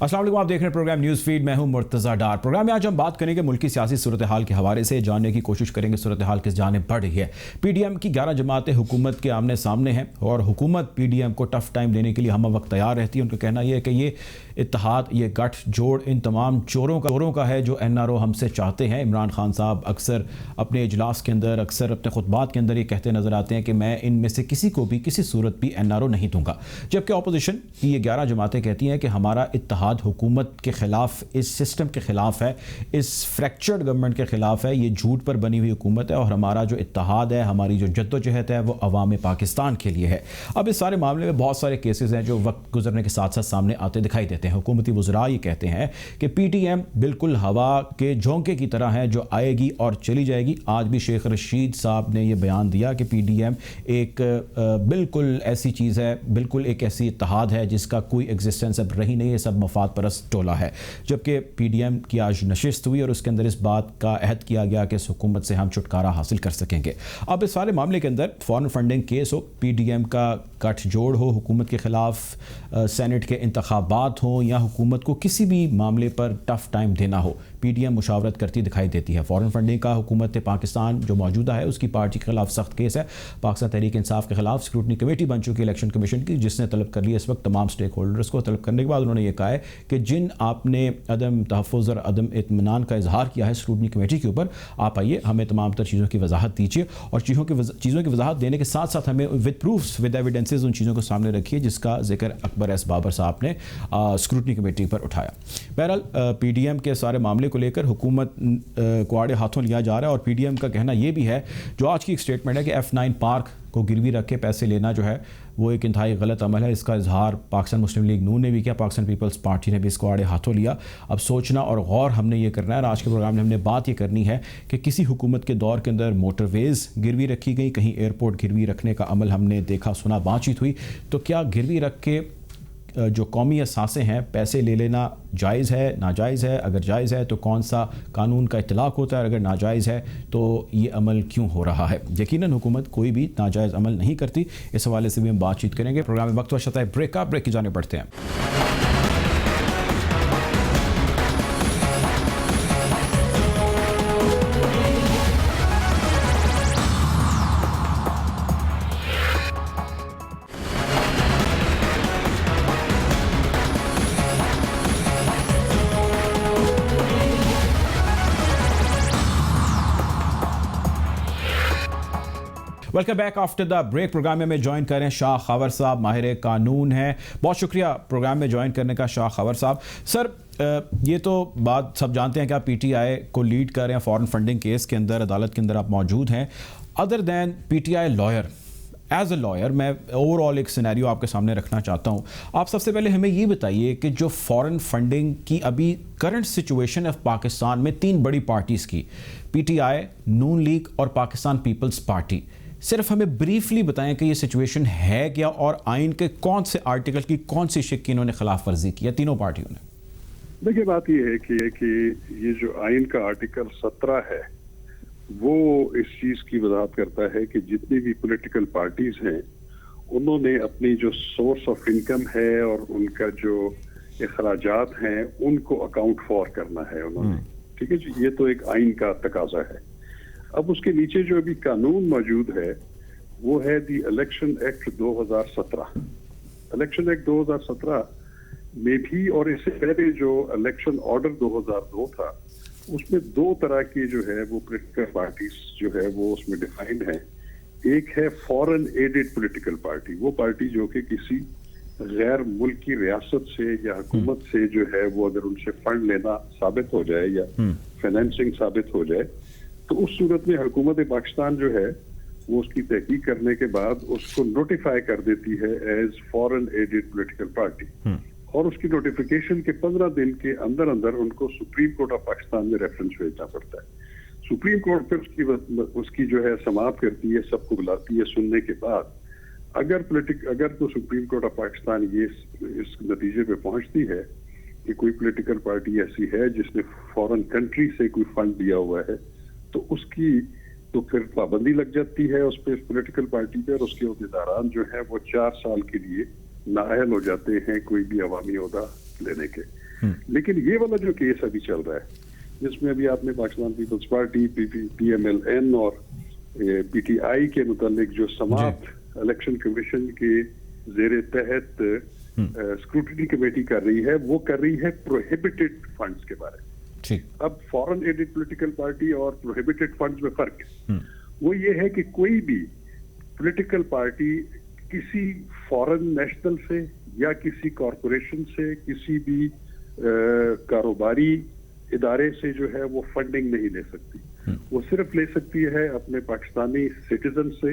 अस्सलाम वालेकुम, आप देख रहे हैं प्रोग्राम न्यूज़ फीड। मैं हूं मुर्तज़ा डार। प्रोग्राम में आज हम बात करेंगे मुल्क की सियासी सूरत हाल के हवाले से, जानने की कोशिश करेंगे सूरत हाल किस जानिब बढ़ रही है। पीडीएम की 11 जमातें हुकूमत के आमने सामने हैं और हुकूमत पीडीएम को टफ टाइम देने के लिए हम वक्त तैयार रहती है। उनका कहना यह है कि ये इत्तेहाद, ये गठ जोड़ इन तमाम चोरों का है जो एनआरओ हमसे चाहते हैं। इमरान खान साहब अक्सर अपने इजलास के अंदर, अक्सर अपने खुतबात के अंदर ये कहते नजर आते हैं कि मैं इनमें से किसी को भी किसी सूरत भी एनआरओ नहीं दूंगा, जबकि अपोजिशन की ये 11 जमातें कहती हैं कि हमारा इत्तेहाद हुकूमत के खिलाफ, इस सिस्टम के खिलाफ है, इस फ्रैक्चर्ड गवर्नमेंट के खिलाफ है, ये झूठ पर बनी हुई हुकूमत है और हमारा जो इत्तेहाद है, हमारी जो जद्दोजहद है वो अवाम पाकिस्तान के लिए है। अब इस सारे मामले में बहुत सारे केसेस हैं जो वक्त गुजरने के साथ साथ सामने आते दिखाई देते हैं। हुकूमती वज़रा ये कहते हैं कि पीटीएम बिल्कुल हवा के झोंके की तरह है जो आएगी और चली जाएगी। आज भी शेख रशीद साहब ने यह बयान दिया कि पीडीएम एक बिल्कुल ऐसी चीज़ है, बिल्कुल एक ऐसी इत्तेहाद है जिसका कोई एग्जिस्टेंस अब रही नहीं है, सब मफाद परस्त टोला है। जबकि पीडीएम की आज नशिस्त हुई और उसके अंदर इस बात का अहद किया गया कि इस हुकूमत से हम छुटकारा हासिल कर सकेंगे। अब इस सारे मामले के अंदर फॉरेन फंडिंग केस हो, पीडीएम का गठजोड़ हो, हुकूमत के खिलाफ सेनेट के इंतखाबात हों या हुकूमत को किसी भी मामले पर टफ टाइम देना हो, पीडीएम मुशावरत करती दिखाई देती है। फॉरेन फंडिंग का हुकूमत पाकिस्तान जो मौजूदा है उसकी पार्टी के खिलाफ सख्त केस है। पाकिस्तान तहरीक इंसाफ के खिलाफ स्क्रूटनी कमेटी बन चुकी है इलेक्शन कमीशन की, जिसने तलब कर लिया इस वक्त तमाम स्टेक होल्डर्स को। तलब करने के बाद उन्होंने ये कहा है कि जिन आपने अदम तहफ़्फ़ुज़ और अदम इत्मीनान का इजहार किया है स्क्रूटनी कमेटी के ऊपर, आप आइए हमें तमाम तर चीज़ों की वजाहत दीजिए और चीज़ों की वजाहत देने के साथ साथ हमें विद प्रूफ्स, विद एविडेंसेस उन चीज़ों को सामने रखिए जिसका जिक्र अकबर एस बाबर साहब ने स्क्रूटनी कमेटी पर उठाया। बहरहाल पीडीएम के सारे मामले को लेकर हुकूमत को आड़े हाथों लिया जा रहा है और पीडीएम का कहना यह भी है, जो आज की एक स्टेटमेंट है, कि F9 पार्क को गिरवी रख के पैसे लेना जो है वो एक इंतहाई गलत अमल है। इसका इजहार पाकिस्तान मुस्लिम लीग नून ने भी किया, पाकिस्तान पीपल्स पार्टी ने भी इसको आड़े हाथों लिया। अब सोचना और गौर हमने ये करना है और आज के प्रोग्राम में हमने बात ये करनी है कि किसी हुकूमत के दौर के अंदर मोटरवेज़ गिरवी रखी गई, कहीं एयरपोर्ट गिरवी रखने का अमल हमने देखा सुना, बातचीत हुई, तो क्या गिरवी रख के जो कौमी असासे हैं पैसे ले लेना जायज़ है, नाजायज़ है? अगर जायज़ है तो कौन सा कानून का इतलाक़ होता है? अगर नाजायज़ है तो ये अमल क्यों हो रहा है? यकीनन हुकूमत कोई भी नाजायज़ अमल नहीं करती। इस हवाले से भी हम बातचीत करेंगे। प्रोग्राम में वक्त वशता है ब्रेक की जाने पड़ते हैं। Welcome back after the break. Program में ज्वाइन करें शाह खवर साहब, माहिर कानून हैं। बहुत शुक्रिया प्रोग्राम में ज्वाइन करने का शाह खवर साहब। सर, ये तो बात सब जानते हैं कि आप पीटीआई को लीड कर रहे हैं फॉरेन फंडिंग केस के अंदर, अदालत के अंदर आप मौजूद हैं। Other than PTI lawyer, as a lawyer मैं ओवरऑल एक सिनेरियो आपके सामने रखना चाहता हूँ। आप सबसे पहले हमें ये बताइए कि जो फॉरेन फंडिंग की अभी करंट सिचुएशन है पाकिस्तान में, तीन बड़ी पार्टीज़ की, पीटीआई, नून लीग और पाकिस्तान पीपल्स पार्टी, सिर्फ हमें ब्रीफली बताएं कि ये सिचुएशन है क्या और आइन के कौन से आर्टिकल की कौन सी शिक की इन्होंने खिलाफ वर्जी की है तीनों पार्टियों ने? देखिए, बात ये है कि ये जो आइन का आर्टिकल 17 है वो इस चीज की वजाहत करता है कि जितनी भी पॉलिटिकल पार्टीज हैं उन्होंने अपनी जो सोर्स ऑफ इनकम है और उनका जो अखराजात हैं उनको अकाउंट फॉर करना है उन्होंने। ठीक है जी, ये तो एक आइन का तकाजा है। अब उसके नीचे जो अभी कानून मौजूद है वो है दी इलेक्शन एक्ट 2017। इलेक्शन एक्ट 2017 में भी और इससे पहले जो इलेक्शन ऑर्डर 2002 था उसमें दो तरह की जो है वो पॉलिटिकल पार्टीज जो है वो उसमें डिफाइंड है। एक है फॉरेन एडेड पॉलिटिकल पार्टी, वो पार्टी जो कि किसी गैर मुल्क की रियासत से या हुकूमत से जो है वो अगर उनसे फंड लेना साबित हो जाए या फाइनेंसिंग साबित हो जाए तो उस सूरत में हुकूमत पाकिस्तान जो है वो उसकी तहकीक करने के बाद उसको नोटिफाई कर देती है as foreign aided political party और उसकी नोटिफिकेशन के 15 दिन के अंदर अंदर उनको सुप्रीम कोर्ट ऑफ पाकिस्तान में रेफरेंस भेजना पड़ता है। सुप्रीम कोर्ट फिर उसकी जो है समाप्त करती है, सबको बुलाती है सुनने के बाद। अगर तो सुप्रीम कोर्ट ऑफ पाकिस्तान ये इस नतीजे पे पहुंचती है कि कोई पॉलिटिकल पार्टी ऐसी है जिसने फॉरेन कंट्री से कोई फंड दिया हुआ है तो उसकी तो फिर पाबंदी लग जाती है उस पर, पॉलिटिकल पार्टी पे, और उसके अहदेदारान जो है वो 4 साल के लिए नाअहल हो जाते हैं कोई भी अवामी ओहदा लेने के। लेकिन ये वाला जो केस अभी चल रहा है, जिसमें अभी आपने पाकिस्तान पीपल्स पार्टी, PMLN और PTI के मुतालिक जो समात इलेक्शन कमीशन के जेर तहत स्क्रूटनी कमेटी कर रही है, वो कर रही है प्रोहिबिटेड फंड्स के बारे में। ठीक। अब फॉरेन एडेड पॉलिटिकल पार्टी और प्रोहिबिटेड फंड्स में फर्क है। वो ये है कि कोई भी पॉलिटिकल पार्टी किसी फॉरेन नेशनल से या किसी कॉरपोरेशन से, किसी भी कारोबारी इदारे से जो है वो फंडिंग नहीं ले सकती। वो सिर्फ ले सकती है अपने पाकिस्तानी सिटीजन से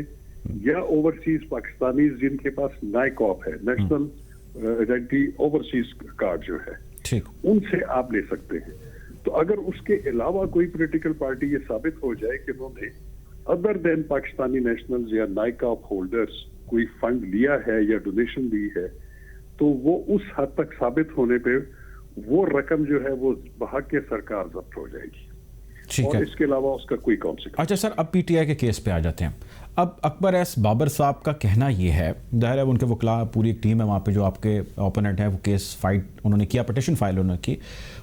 या ओवरसीज पाकिस्तानी जिनके पास नाइकॉप है, नेशनल आइडेंटिटी ओवरसीज कार्ड जो है, ठीक, उनसे आप ले सकते हैं। तो अगर उसके अलावा कोई पॉलिटिकल पार्टी ये साबित हो जाए कि उन्होंने अदर देन पाकिस्तानी नेशनल्स या नाइकॉप होल्डर्स कोई फंड लिया है या डोनेशन दी है, तो वो उस हद तक साबित होने पे वो रकम जो है वो बहा के सरकार जब्त हो जाएगी। ठीक और है। इसके अलावा उसका कोई कॉन्सिक्वेंस। अच्छा सर, अब PTI के केस पे आ जाते हैं। अब अकबर एस बाबर साहब का कहना ये है, जाहिर है उनके वकला पूरी एक टीम है वहाँ पे जो आपके ओपोनेंट है, वो केस फाइट उन्होंने किया, पिटिशन फाइल उन्होंने की।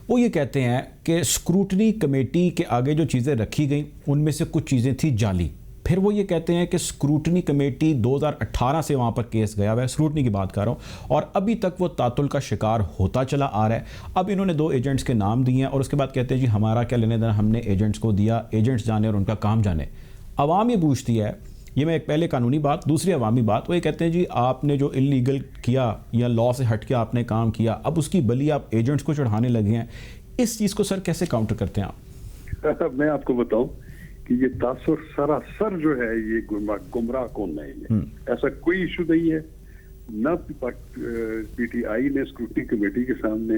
वो ये कहते हैं कि स्क्रूटनी कमेटी के आगे जो चीज़ें रखी गई उनमें से कुछ चीज़ें थी जाली। फिर वो ये कहते हैं कि स्क्रूटनी कमेटी 2018 से वहाँ पर केस गया हुआ है, स्क्रूटनी की बात कर रहा हूँ, और अभी तक वो तातुल का शिकार होता चला आ रहा है। अब इन्होंने 2 एजेंट्स के नाम दिए हैं और उसके बाद कहते हैं जी हमारा क्या लेने देना, हमने एजेंट्स को दिया, एजेंट्स जाने और उनका काम जाने। अवाम ये पूछती है, ये मैं एक पहले कानूनी बात, दूसरी अवामी बात, वो ये कहते हैं जी आपने जो इलीगल किया या लॉ से हट के आपने काम किया, अब उसकी बलि आप एजेंट्स को चढ़ाने लगे हैं। इस चीज़ को सर कैसे काउंटर करते हैं आप? मैं आपको बताऊं कि ये तासुर सरासर जो है ये गुमराह कौन नहीं है। ऐसा कोई इशू नहीं है। न PTI ने स्क्रूटनी कमेटी के सामने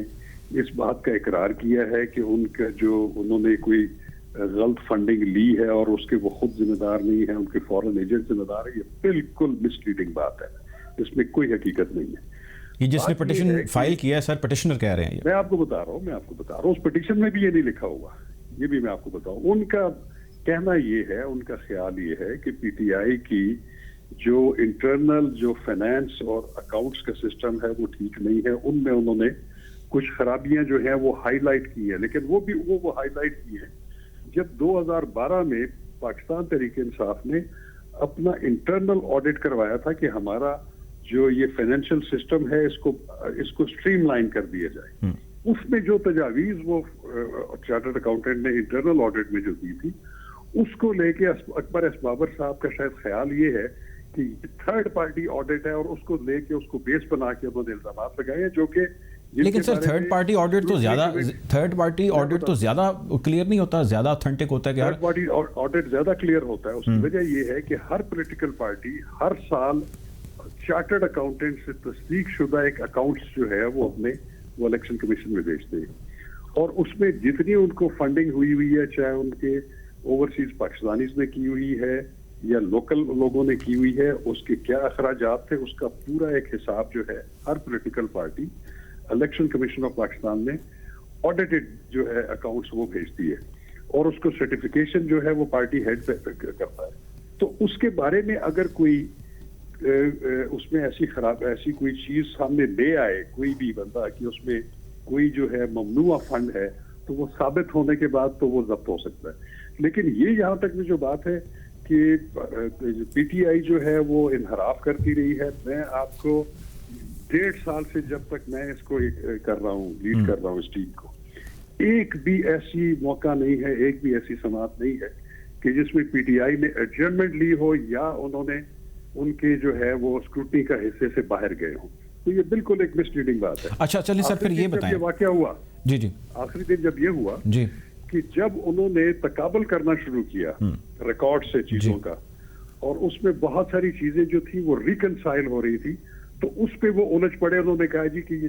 इस बात का इकरार किया है कि उनका जो उन्होंने कोई गलत फंडिंग ली है और उसके वो खुद जिम्मेदार नहीं है, उनके फॉरेन एजेंट जिम्मेदार है। ये बिल्कुल मिसलीडिंग बात है, इसमें कोई हकीकत नहीं है। ये जिसने पिटिशन फाइल किया है सर, पिटिशनर कह रहे हैं ये। मैं आपको बता रहा हूँ उस पिटिशन में भी ये नहीं लिखा हुआ, ये भी मैं आपको बताऊं। उनका कहना ये है, उनका ख्याल ये है कि PTI की जो इंटरनल जो फाइनेंस और अकाउंट्स का सिस्टम है वो ठीक नहीं है। उनमें उन्होंने कुछ खराबियां जो है वो हाईलाइट की है, लेकिन वो हाईलाइट की है जब 2012 में पाकिस्तान तहरीक-ए-इंसाफ ने अपना इंटरनल ऑडिट करवाया था कि हमारा जो ये फाइनेंशियल सिस्टम है इसको स्ट्रीमलाइन कर दिया जाए। उसमें जो तजावीज वो चार्टर्ड अकाउंटेंट ने इंटरनल ऑडिट में जो दी थी, उसको लेके अकबर एस बाबर साहब का शायद ख्याल ये है कि थर्ड पार्टी ऑडिट है और उसको लेके उसको बेस बना के उन्होंने इल्जाम लगाए हैं, जो कि लेकिन सर थर्ड पार्टी ऑडिट तो ज्यादा क्लियर नहीं होता, ज्यादा ऑथेंटिक होता है। थर्ड पार्टी ऑडिट ज्यादा क्लियर होता है। उसकी वजह ये है कि हर पॉलिटिकल पार्टी हर साल चार्टर्ड अकाउंटेंट से तस्दीक शुदा एक अकाउंट्स जो है वो इलेक्शन कमीशन में भेजते हैं, और उसमें जितनी उनको फंडिंग हुई है, चाहे उनके ओवरसीज पाकिस्तानीज ने की हुई है या लोकल लोगों ने की हुई है, उसके क्या अखराजात थे, उसका पूरा एक हिसाब जो है हर political party election commission of Pakistan में ऑडिटेड जो है अकाउंट्स वो भेजती है, और उसको सर्टिफिकेशन जो है वो पार्टी हेड करता है। तो उसके बारे में अगर कोई उसमें ऐसी कोई चीज सामने ले आए कोई भी बंदा कि उसमें कोई जो है ममनुआ फंड है, तो वो साबित होने के बाद तो वो जब्त हो सकता है। लेकिन ये यहाँ तक में जो बात है कि PTI जो है वो इनहराफ करती रही है। मैं आपको 1.5 साल से जब तक मैं इसको कर रहा हूँ, लीड कर रहा हूँ इस टीम को, एक भी ऐसी मौका नहीं है, एक भी ऐसी समात नहीं है कि जिसमें PTI ने एडजर्नमेंट ली हो या उन्होंने उनके जो है वो स्क्रूटनी का हिस्से से बाहर गए हो। तो ये बिल्कुल एक मिसलीडिंग बात है। अच्छा चलिए सर, फिर ये बताएं, वाकया हुआ जी आखिरी दिन जब ये हुआ जी कि जब उन्होंने तकाबल करना शुरू किया रिकॉर्ड से चीजों का, और उसमें बहुत सारी चीजें जो थी वो रिकंसाइल हो रही थी, तो उस पे वो उलझ पड़े। उन्होंने कहा जी कि ये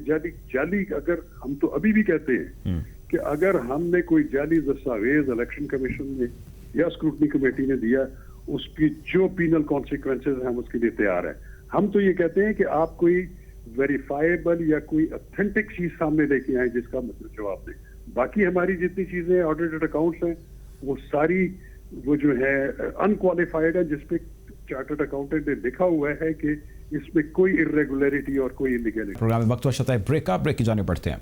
जाली अगर हम तो अभी भी कहते हैं कि अगर हमने कोई जाली दस्तावेज इलेक्शन कमीशन ने या स्क्रूटनी कमेटी ने दिया, उसकी जो पीनल कॉन्सिक्वेंसेज हैं हम उसके लिए तैयार हैं। हम तो ये कहते हैं कि आप कोई वेरीफाइबल या कोई ऑथेंटिक चीज सामने लेके आए जिसका मतलब जवाब दें। बाकी हमारी जितनी चीजें ऑडिटेड अकाउंट्स हैं वो सारी वो जो है अनक्वालिफाइड है, जिसपे चार्टर्ड अकाउंटेंट ने लिखा हुआ है कि इसमें कोई इर्रेगुलरिटी और कोई इलीगलिटी। प्रोग्राम में वक्त हुआ ब्रेक की जाने पड़ते हैं।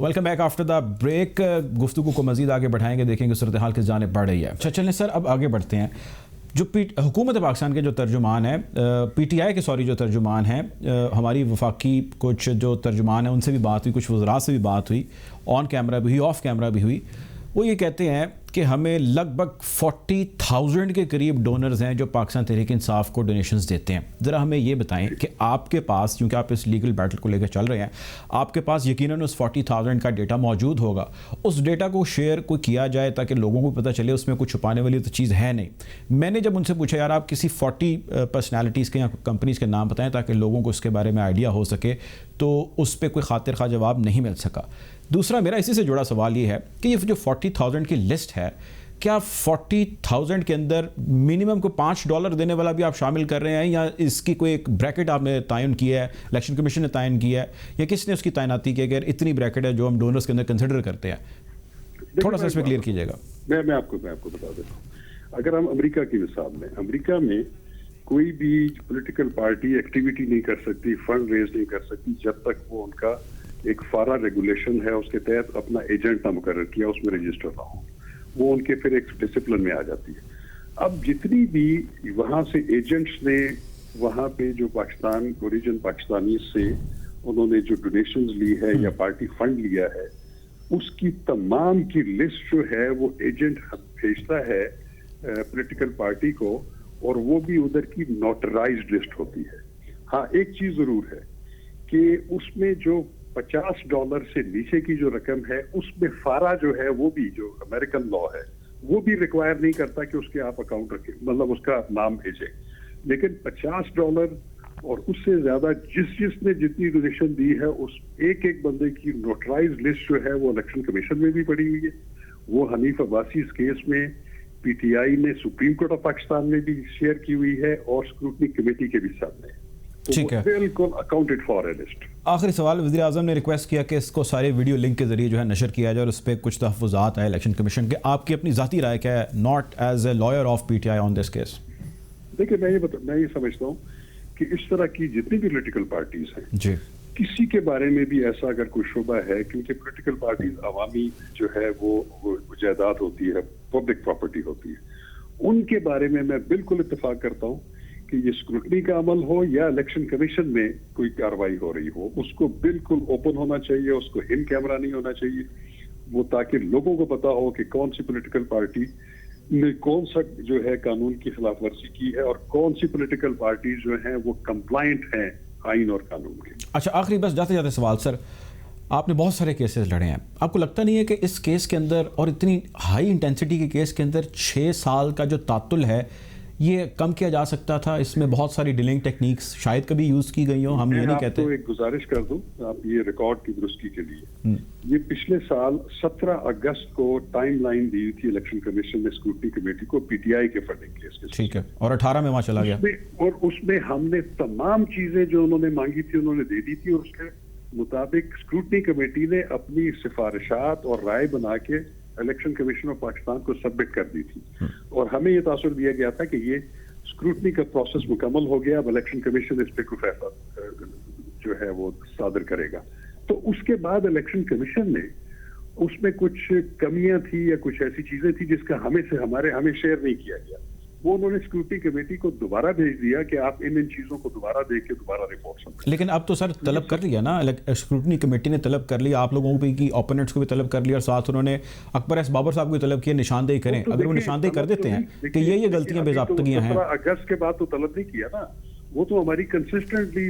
Welcome back after the break. गुफ्तगू को मजीद आगे बढ़ाएंगे, देखेंगे सूरत हाल किस जानिब बढ़ रही है। अच्छा चलें सर, अब आगे बढ़ते हैं। जो हुकूमत पाकिस्तान के जो तर्जुमान है, PTI के जो तर्जुमान हैं, हमारी वफाकी कुछ जो तर्जुमान हैं उनसे भी बात हुई, कुछ वज़रा से भी बात हुई, ऑन कैमरा भी हुई, ऑफ कैमरा भी हुई। वो ये कहते हैं कि हमें लगभग 40,000 के करीब डोनर्स हैं जो पाकिस्तान तहरीक इंसाफ को डोनेशंस देते हैं। ज़रा हमें ये बताएं कि आपके पास, क्योंकि आप इस लीगल बैटल को लेकर चल रहे हैं, आपके पास यकीनन उस 40,000 का डेटा मौजूद होगा। उस डेटा को शेयर कोई किया जाए ताकि लोगों को पता चले उसमें कुछ छुपाने वाली तो चीज़ है नहीं। मैंने जब उनसे पूछा यार आप किसी 40 पर्सनैलिटीज़ के या कंपनीज़ के नाम बताएं ताकि लोगों को उसके बारे में आइडिया हो सके, तो उस पर कोई खातिर खा जवाब नहीं मिल सका। दूसरा मेरा इसी से जुड़ा सवाल ये है कि ये जो 40,000 की लिस्ट है, क्या 40,000 के अंदर मिनिमम को $5 देने वाला भी आप शामिल कर रहे हैं, या इसकी कोई एक ब्रैकेट आपने तयन किया है, इलेक्शन कमीशन ने तयन किया है, या किसने उसकी तैनाती की है कि इतनी ब्रैकेट है जो हम डोनर्स के अंदर कंसिडर करते हैं? थोड़ा सा इसमें क्लियर कीजिएगा। मैं आपको बता देता हूँ। अगर हम अमेरिका की मिसाल लें, अमेरिका में कोई भी पॉलिटिकल पार्टी एक्टिविटी नहीं कर सकती, फंड रेज नहीं कर सकती जब तक वो उनका एक फारा रेगुलेशन है उसके तहत अपना एजेंट ना मुकर्रर किया, उसमें रजिस्टर ना हो। वो उनके फिर एक डिसिप्लिन में आ जाती है। अब जितनी भी वहां से एजेंट्स ने वहां पे जो पाकिस्तान ओरिजिन पाकिस्तानी से उन्होंने जो डोनेशंस ली है या पार्टी फंड लिया है, उसकी तमाम की लिस्ट जो है वो एजेंट भेजता है पॉलिटिकल पार्टी को, और वो भी उधर की नोटराइज्ड लिस्ट होती है। हाँ, एक चीज जरूर है कि उसमें जो $50 से नीचे की जो रकम है उसमें फारा जो है वो भी जो अमेरिकन लॉ है वो भी रिक्वायर नहीं करता कि उसके आप अकाउंट रखें, मतलब उसका नाम भेजें। लेकिन $50 और उससे ज्यादा जिसने जितनी डोनेशन दी है उस एक एक बंदे की नोटराइज लिस्ट जो है वो इलेक्शन कमीशन में भी पड़ी हुई है। वो हनीफ अब्बासी इस केस में PTI ने सुप्रीम कोर्ट ऑफ पाकिस्तान में भी शेयर की हुई है और स्क्रूटनी कमेटी के भी सामने है। ठीक है, बिल्कुल अकाउंटेड फॉर ए लिस्ट। आखिरी सवाल, वज़ीर आज़म ने रिक्वेस्ट किया कि इसको सारे वीडियो लिंक के जरिए जो है नशर किया जाए और उस पर कुछ तहफ़्फ़ुज़ात आए इलेक्शन कमीशन के। आपकी अपनी ज़ाती राय क्या है, not as a lawyer of PTI on this case? देखिए, मैं ये समझता हूँ कि इस तरह की जितनी भी पॉलिटिकल पार्टीज हैं जी, किसी के बारे में भी ऐसा अगर कोई शुबा है, क्योंकि पॉलिटिकल पार्टीज अवामी जो है वो जायदाद होती है, पब्लिक प्रॉपर्टी होती है, उनके बारे में मैं बिल्कुल इत्तेफाक करता हूँ कि ये स्क्रूटनी का अमल हो या इलेक्शन कमीशन में कोई कार्रवाई हो रही हो, उसको बिल्कुल ओपन होना चाहिए, उसको इन कैमरा नहीं होना चाहिए, वो ताकि लोगों को पता हो कि कौन सी पॉलिटिकल पार्टी ने कौन सा जो है कानून की खिलाफ वर्जी की है और कौन सी पॉलिटिकल पार्टी जो है वो कंप्लायंट हैं आइन और कानून के। अच्छा, आखिरी बस जाते जाते सवाल सर, आपने बहुत सारे केसेस लड़े हैं, आपको लगता नहीं है कि इस केस के अंदर और इतनी हाई इंटेंसिटी के केस के अंदर 6 साल का जो तातुल है ये कम किया जा सकता था? इसमें बहुत सारी डिलेइंग टेक्निक्स शायद कभी यूज की गई हो, हम ये नहीं कहते। तो एक गुजारिश कर दूं आप ये रिकॉर्ड की दुरुस्ती के लिए, ये पिछले साल 17 अगस्त को टाइमलाइन दी थी इलेक्शन कमीशन ने स्क्रूटनी कमेटी को PTI के फंडिंग केस के। ठीक है, और 18 में वहां चला गया और उसमें हमने तमाम चीजें जो उन्होंने मांगी थी उन्होंने दे दी थी, और उसके मुताबिक स्क्रूटनी कमेटी ने अपनी सिफारिशात और राय बना के इलेक्शन कमीशन ऑफ पाकिस्तान को सबमिट कर दी थी, और हमें ये तासुर दिया गया था कि ये स्क्रूटनी का प्रोसेस मुकम्मल हो गया, अब इलेक्शन कमीशन इस पे कोई फैसला जो है वो सादर करेगा। तो उसके बाद इलेक्शन कमीशन ने उसमें कुछ कमियां थी या कुछ ऐसी चीजें थी जिसका हमें शेयर नहीं किया गया, वो उन्होंने स्क्रूटनी कमेटी को दोबारा भेज दिया कि आप इन चीजों को दोबारा देख के दोबारा रिपोर्ट सबमिट। लेकिन अब तो सर तलब कर लिया ना, स्क्रूटनी कमेटी ने तलब कर लिया, आप लोगों की ओपोनेंट्स को भी तलब कर लिया, और साथ उन्होंने अकबर एस बाबर साहब को तलब किया निशानदेही करें। अगर वो निशानदेही कर देते हैं कि ये गलतियां बेज़ाब्तगियां हैं। 17 अगस्त के बाद तो तलब नहीं किया ना, वो तो हमारी कंसिस्टेंटली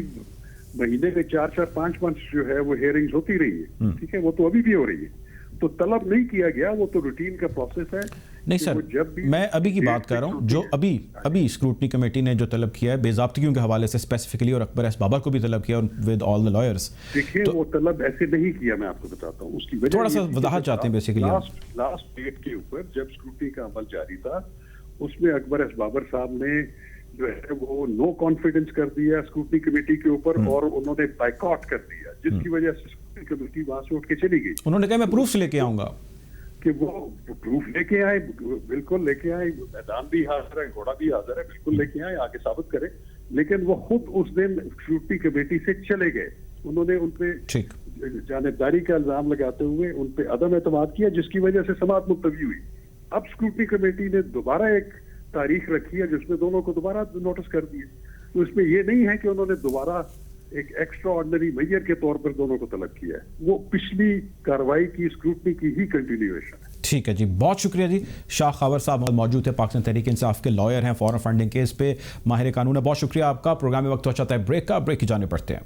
महीने में 4-4, 5 जो है वो हियरिंग्स होती रही है, ठीक है, वो तो अभी भी हो रही है, तो तलब नहीं किया गया, वो तो रूटीन का प्रोसेस है। नहीं सर, मैं अभी की बात कर रहा हूँ, जो अभी स्क्रूटनी कमेटी ने जो तलब किया है बेज़ाब्तगियों के हवाले से स्पेसिफिकली, और अकबर एस बाबर को भी तलब किया विद ऑल द लॉयर्स। देखिए, वो तलब ऐसे नहीं किया, मैं आपको बताता हूँ उसकी वजह। थोड़ा सा वजाहत चाहते हैं बेसिकली। लास्ट डेट के ऊपर जब स्क्रूटनी का अमल जारी था, उसमें अकबर एस बाबर साहब ने जो है वो नो कॉन्फिडेंस कर दिया स्क्रूटनी कमेटी के ऊपर, और उन्होंने बाइकआउट कर दिया, जिसकी वजह से स्क्रूटनी कमेटी वहां से उठ के चली गई। उन्होंने कहा मैं प्रूफ लेके आऊंगा, कि वो प्रूफ लेके आए, बिल्कुल लेके आए, मैदान भी हाजिर है, घोड़ा भी हाजिर है, बिल्कुल लेके आए, आगे साबित करें। लेकिन वो खुद उस दिन स्क्रूटनी कमेटी से चले गए, उन्होंने उनपे जानिबदारी का इल्जाम लगाते हुए उन पे अदम एतमाद किया, जिसकी वजह से समाअत मुलतवी हुई। अब स्क्रूटनी कमेटी ने दोबारा एक तारीख रखी है जिसमें दोनों को दोबारा नोटिस कर दिए। तो इसमें यह नहीं है कि उन्होंने दोबारा एक एक्स्ट्रा ऑर्डिनरी मेजर के तौर पर दोनों को तलब किया है, वो पिछली कार्रवाई की स्क्रूटनी की ही कंटिन्यूएशन है। ठीक है जी, बहुत शुक्रिया जी। शाह खावर साहब मौजूद है, पाकिस्तान तहरीक इंसाफ के लॉयर हैं, फॉरेन फंडिंग केस पे माहिर कानून है। बहुत शुक्रिया आपका। प्रोग्राम में वक्त हो जाता है ब्रेक का, ब्रेक की जाने पड़ते हैं।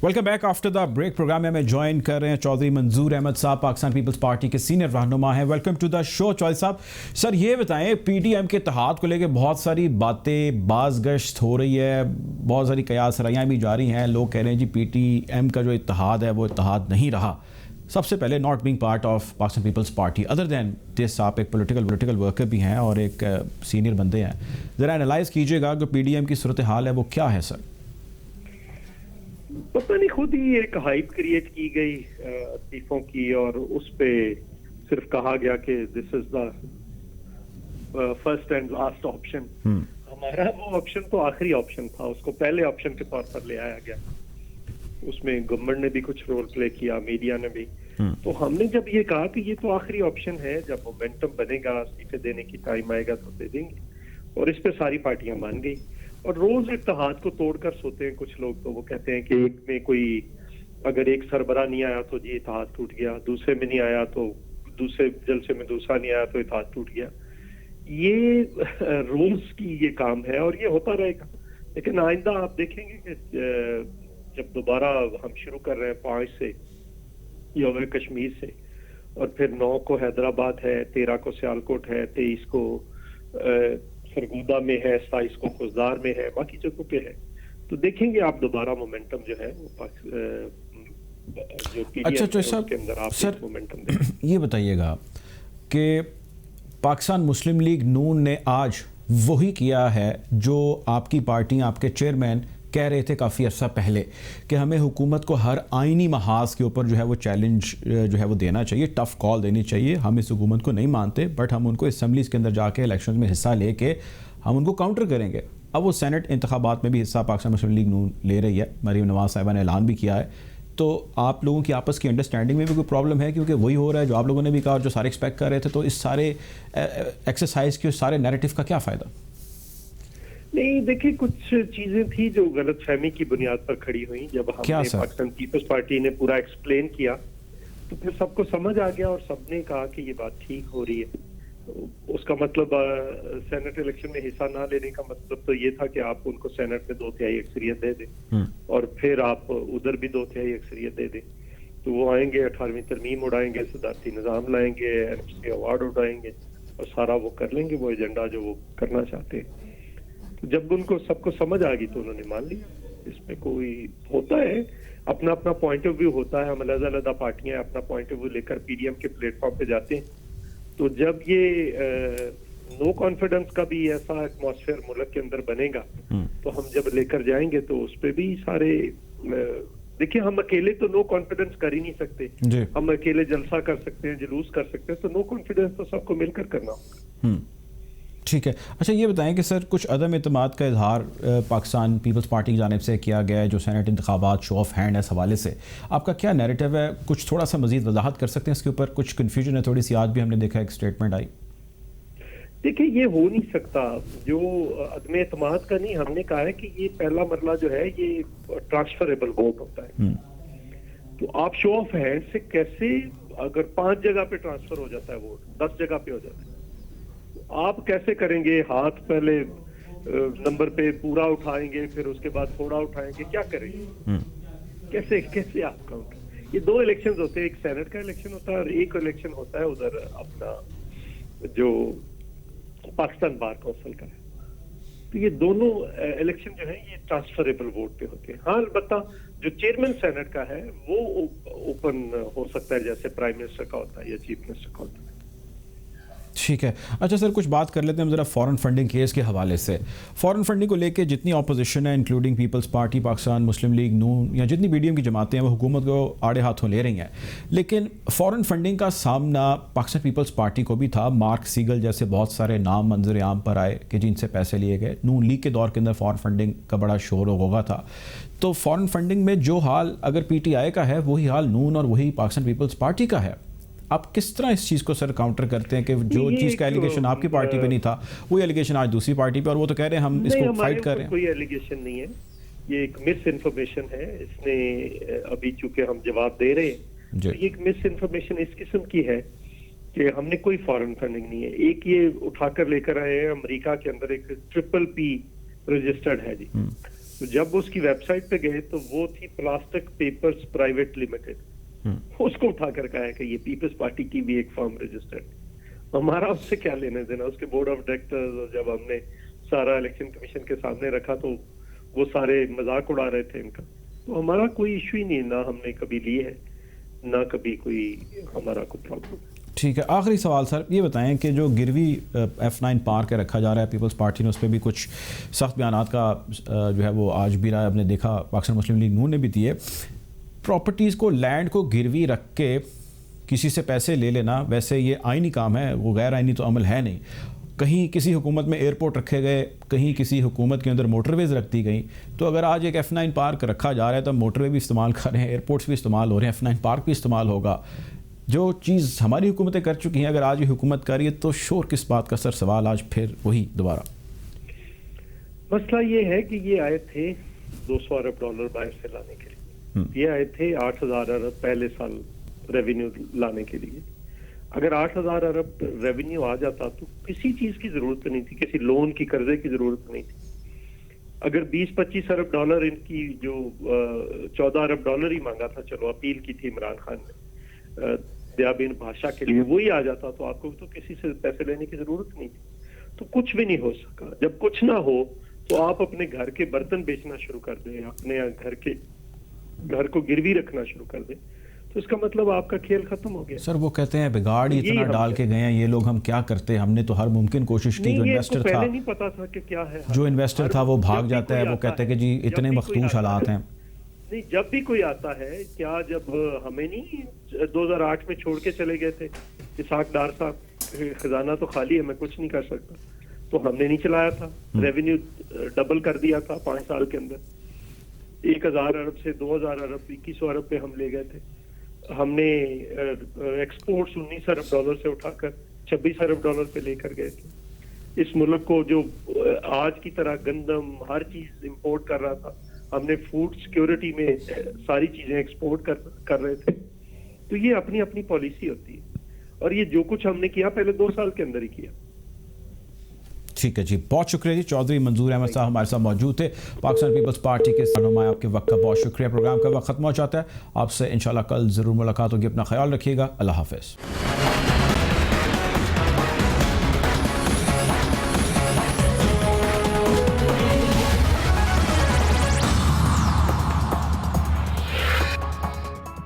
Welcome back after the break. Program में हमें ज्वाइन कर रहे हैं चौधरी मंजूर अहमद साहब, पाकिस्तान पीपल्स पार्टी के सीनियर रहनुमा हैं। Welcome to the show Chaudhry साहब। सर ये बताएं, पीडीएम के इत्तेहाद को लेकर बहुत सारी बातें बाज़गश्त हो रही है, बहुत सारी कयास रायां भी जारी हैं। लोग कह रहे हैं जी पीडीएम का जो इत्तेहाद है वो इत्तेहाद नहीं रहा। सबसे पहले not being part of Pakistan Peoples Party, other than this आप एक पॉलिटिकल वर्कर भी हैं और एक सीनियर बंदे हैं, ज़रा एनालाइज कीजिएगा कि पीडीएम की सूरत हाल है वो क्या है सर? पता नहीं, खुद ही एक हाइप क्रिएट की गई इस्तीफों की और उस पे सिर्फ कहा गया कि this is the first and last option. हमारा वो ऑप्शन तो आखिरी ऑप्शन था, उसको पहले ऑप्शन के तौर पर ले आया गया। उसमें गवर्नमेंट ने भी कुछ रोल प्ले किया, मीडिया ने भी। तो हमने जब ये कहा कि ये तो आखिरी ऑप्शन है, जब मोमेंटम बनेगा इस्तीफे देने की टाइम आएगा तो दे देंगे, और इस पे सारी पार्टियां मान गई। और रोज इत्तेहाद को तोड़कर सोते हैं कुछ लोग। तो वो कहते हैं कि एक में कोई अगर एक सरबरा नहीं आया तो जी इत्तेहाद टूट गया, दूसरे में नहीं आया तो दूसरे जलसे में दूसरा नहीं आया तो इत्तेहाद टूट गया। ये रोज की ये काम है और ये होता रहेगा। लेकिन आइंदा आप देखेंगे कि जब दोबारा हम शुरू कर रहे हैं 5 से यौम कश्मीर से, और फिर 9 को हैदराबाद है, 13 को सियालकोट है, 23 को सरगोदा में है, 27 को खुजदार में है, बाकी जगहों पे है। तो देखेंगे आप दोबारा मोमेंटम जो है वो जो अच्छा के अंदर आप सर मोमेंटम देखें। ये बताइएगा कि पाकिस्तान मुस्लिम लीग नून ने आज वही किया है जो आपकी पार्टी, आपके चेयरमैन कह रहे थे काफ़ी अर्सा पहले कि हमें हुकूमत को हर आइनी महाज के ऊपर जो है वो चैलेंज जो है वो देना चाहिए, टफ कॉल देनी चाहिए। हम इस हुकूमत को नहीं मानते, बट हम उनको असम्बलीज़ के अंदर जाके इलेक्शन में हिस्सा लेके हम उनको काउंटर करेंगे। अब वो सेनेट इंतखाबात में भी हिस्सा पाकिस्तान मुस्लिम लीग नून ले रही है, मरीम नवाज साहिबा ने ऐलान भी किया है। तो आप लोगों की आपस की अंडरस्टैंडिंग में भी कोई प्रॉब्लम है? क्योंकि वही हो रहा है जो आप लोगों ने भी कहा और जो सारे एक्सपेक्ट कर रहे थे। तो इस सारे एक्सरसाइज के, सारे नैरेटिव का क्या फ़ायदा? नहीं, देखिए, कुछ चीजें थी जो गलत फहमी की बुनियाद पर खड़ी हुई। जब हमने पाकिस्तान पीपल्स पार्टी ने पूरा एक्सप्लेन किया तो फिर सबको समझ आ गया और सबने कहा कि ये बात ठीक हो रही है। तो उसका मतलब सेनेट इलेक्शन में हिस्सा ना लेने का मतलब तो ये था कि आप उनको सेनेट में 2/3 अक्सरियत दे दें और फिर आप उधर भी 2/3 अक्सरियत दे दें। तो वो आएंगे, 18वीं तरमीम उड़ाएंगे, सदारती निज़ाम लाएंगे, एमएसपी अवार्ड उड़ाएंगे और सारा वो कर लेंगे, वो एजेंडा जो वो करना चाहते हैं। तो जब उनको सबको समझ आ गई तो उन्होंने मान लिया। इसमें कोई होता है, अपना अपना पॉइंट ऑफ व्यू होता है। हम अलग-अलग पार्टियां अपना पॉइंट ऑफ व्यू लेकर पीडीएम के प्लेटफॉर्म पे जाते हैं। तो जब ये नो कॉन्फिडेंस का भी ऐसा एटमॉस्फेयर मुल्क के अंदर बनेगा तो हम जब लेकर जाएंगे तो उस पर भी सारे देखिए, हम अकेले तो नो कॉन्फिडेंस कर ही नहीं सकते। हम अकेले जलसा कर सकते हैं, जुलूस कर सकते हैं, तो नो कॉन्फिडेंस तो सबको मिलकर करना होगा। ठीक है। अच्छा ये बताएं कि सर कुछ अदम एतमाद का इजहार पाकिस्तान पीपल्स पार्टी की जानिब से किया गया है जो सेनेट इंतखाबात शो ऑफ हैंड है, इस हवाले से आपका क्या नैरेटिव है? कुछ थोड़ा सा मजीद वजाहत कर सकते हैं इसके ऊपर? कुछ कन्फ्यूजन है थोड़ी सी, आज भी हमने देखा एक स्टेटमेंट आई। देखिए, ये हो नहीं सकता। जो अदम एतमाद का नहीं, हमने कहा है कि ये पहला मरला जो है ये ट्रांसफरेबल वोट होता है। तो आप शो ऑफ हैंड से कैसे, अगर 5 जगह पे ट्रांसफर हो जाता है वोट, 10 जगह पे हो जाता है, आप कैसे करेंगे? हाथ पहले नंबर पे पूरा उठाएंगे, फिर उसके बाद थोड़ा उठाएंगे, क्या करेंगे? कैसे कैसे आप काउंट? ये 2 इलेक्शंस होते हैं, एक सेनेट का इलेक्शन होता है और एक इलेक्शन होता है उधर अपना जो पाकिस्तान बार काउंसिल का है। तो ये दोनों इलेक्शन जो है ये ट्रांसफरेबल वोट पे होते हैं। हाँ, अलबत्ता जो चेयरमैन सेनेट का है वो ओपन हो सकता है, जैसे प्राइम मिनिस्टर का होता है या चीफ मिनिस्टर का होता है। ठीक है। अच्छा सर, कुछ बात कर लेते हैं हम ज़रा फ़ॉरेन फंडिंग केस के हवाले से। फ़ॉरेन फंडिंग को लेके जितनी अपोजिशन है, इंक्लूडिंग पीपल्स पार्टी, पाकिस्तान मुस्लिम लीग, नून या जितनी पीडीएम की जमातें हैं, वो हुकूमत को आड़े हाथों ले रही हैं। लेकिन फ़ॉरेन फंडिंग का सामना पाकिस्तान पीपल्स पार्टी को भी था। मार्क सीगल जैसे बहुत सारे नाम मंजर आम पर आए कि जिनसे पैसे लिए गए। नून लीग के दौर के अंदर फ़ॉरेन फंडिंग का बड़ा शोर होगा था। तो फ़ॉरेन फंडिंग में जो हाल अगर PTI का है, वही हाल नून और वही पाकिस्तान पीपल्स पार्टी का है। आप किस तरह इस चीज़ को सर काउंटर करते हैं कि जो चीज़ का एलिगेशन आपकी पार्टी पे नहीं था, वही एलिगेशन आज दूसरी पार्टी पे, और वो तो कह रहे हैं हम इसको फाइट कर रहे हैं। कोई एलिगेशन नहीं है, ये एक मिस इन्फॉर्मेशन है। इसने अभी चूंकि हम जवाब दे रहे हैं, तो ये एक मिस इन्फॉर्मेशन इस किस्म की है कि हमने कोई फॉरेन फंडिंग नहीं है। एक ये उठाकर लेकर आए हैं अमेरिका के अंदर एक PPP रजिस्टर्ड है जी। तो जब उसकी वेबसाइट पे गए तो वो थी प्लास्टिक पेपर्स प्राइवेट लिमिटेड। उसको उठाकर कहा है कि ये पीपल्स पार्टी की भी एक फर्म रजिस्टर्ड। हमारा उससे क्या लेना देना, उसके बोर्ड ऑफ डायरेक्टर्स जब हमने सारा इलेक्शन कमीशन के सामने रखा तो वो सारे मजाक उड़ा रहे थे इनका। तो हमारा कोई इशू ही नहीं, ना हमने कभी लिए है, ना कभी कोई हमारा कोई प्रॉब्लम। ठीक है, आखिरी सवाल सर, ये बताएं कि जो गिरवी F9 पार्क रखा जा रहा है, पीपल्स पार्टी ने उस पर भी कुछ सख्त बयानात का जो है वो आज भी रहा है, हमने देखा पाकिस्तान मुस्लिम लीग नून ने भी दिए। प्रॉपर्टीज़ को, लैंड को गिरवी रख के किसी से पैसे ले लेना, वैसे ये आईनी काम है, वो गैर आईनी तो अमल है नहीं। कहीं किसी हुकूमत में एयरपोर्ट रखे गए, कहीं किसी हुकूमत के अंदर मोटरवेज़ रख दी गई। तो अगर आज एक F9 पार्क रखा जा रहा है तो मोटरवे भी इस्तेमाल कर रहे हैं, एयरपोर्ट्स भी इस्तेमाल हो रहे हैं, F9 पार्क भी इस्तेमाल होगा। जो चीज़ हमारी हुकूमतें कर चुकी हैं, अगर आज ये हुकूमत कर रही है तो शोर किस बात का सर? सवाल आज फिर वही दोबारा। मसला ये है कि ये आए थे $200 अरब बाहर से लाने के लिए। ये आए थे 8,000 अरब पहले साल रेवेन्यू लाने के लिए। अगर 8,000 अरब रेवेन्यू आ जाता तो किसी चीज की जरूरत नहीं थी, किसी लोन की, कर्जे की जरूरत नहीं थी। अगर 20-25 अरब डॉलर इनकी जो 14 अरब डॉलर ही मांगा था, चलो अपील की थी इमरान खान ने दयाबीन भाषा के लिए, वही आ जाता तो आपको तो किसी से पैसे लेने की जरूरत नहीं थी। तो कुछ भी नहीं हो सका। जब कुछ ना हो तो आप अपने घर के बर्तन बेचना शुरू कर दें, अपने घर को गिरवी रखना शुरू कर दें, तो इसका मतलब आपका खेल खत्म हो गया। सर वो कहते हैं बिगाड़ ही इतना डाल के गए हैं ये लोग, हम क्या करते, हमने तो हर मुमकिन कोशिश की। जो इन्वेस्टर था, पहले नहीं पता था कि क्या है, जो इन्वेस्टर था वो भाग जाता है, वो कहते हैं कि जी इतने मखदूश हालात हैं। नहीं, जब भी कोई आता है, क्या जब हमें नहीं 2008 में छोड़ के चले गए थे इसाक डार साहब, खजाना तो खाली है, मैं कुछ नहीं कर सकता, तो हमने नहीं चलाया था। रेवेन्यू डबल कर दिया था 5 साल के अंदर, 1,000 अरब से 2,000 अरब, 2100 अरब पे हम ले गए थे। हमने एक्सपोर्ट्स 19 अरब डॉलर से उठाकर 26 अरब डॉलर पे लेकर गए थे। इस मुल्क को जो आज की तरह गंदम हर चीज इंपोर्ट कर रहा था, हमने फूड सिक्योरिटी में सारी चीजें एक्सपोर्ट कर रहे थे। तो ये अपनी अपनी पॉलिसी होती है, और ये जो कुछ हमने किया पहले 2 साल के अंदर ही किया। ठीक है जी, बहुत शुक्रिया जी। चौधरी मंजूर अहमद साहब हमारे साथ मौजूद थे, पाकिस्तान पीपल्स पार्टी के रहनुमा। आपके वक्त का बहुत शुक्रिया। प्रोग्राम का वक्त खत्म हो जाता है, आपसे इंशाल्लाह कल ज़रूर मुलाकात होगी। अपना ख्याल रखिएगा। अल्लाह हाफ़िज़।